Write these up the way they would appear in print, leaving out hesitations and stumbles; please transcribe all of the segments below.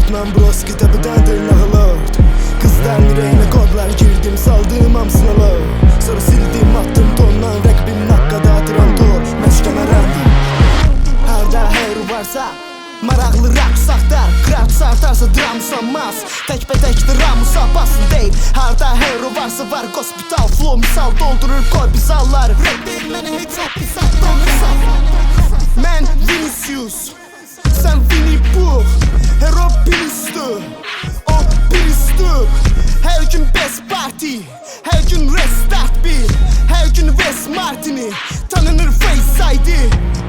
Batman Bros kitabıdan dırnağılır. Kızdan yüreğine kodlar girdim, saldığım hamsına love. Sonra sildim attım tondan, rakibim nakkada atıran tor. Məşkəmə rəndim. Harda heyru varsa maraqlı rap saxtar. Krat sartarsa dram sanmaz. Tək-bətək dramusa basın deyil. Harda heyru varsa var hospital flow misal doldurur koy biz allar. Rap deyil mənə heç happisat donursan. Mən Vinicius, sen Winnie Pooh. Hero bir üstü, o bir üstü. Her gün best party, her gün restart bir. Her gün West Martini, tanınır Face ID.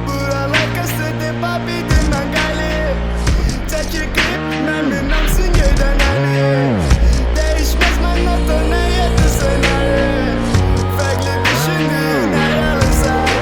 Buralar kasete papidim ben gali. Çekil klip, memnun namsın göyden ali. Değişmez ben nota ne yedirsen ali. Farklı düşündüğün her alırsa hadi.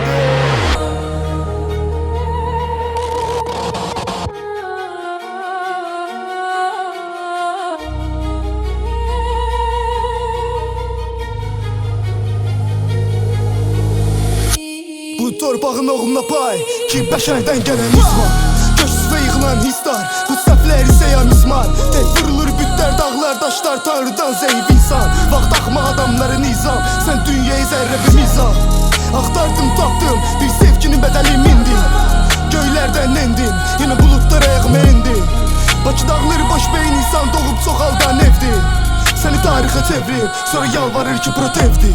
Bu torpağın oğluna pay ki bəşərdən gələn izmar. Göçsüzə yığılan hisslar, bu səhvlər isə ya mismar. Tək vurulur bütlər, dağlar, daşlar, tanrıdan zəif insan. Vaxt axma adamların nizam, sən dünyayı zərrə bir mizan. Axtardım, tapdım, bir sevginin bədəli mindim. Göylərdən endim, yenə bulutlar ayağıma indi. Bakı dağları boş beyin insan doğub çox halda nevdi. Səni tarixə çevirir, sonra yalvarır ki protevdi.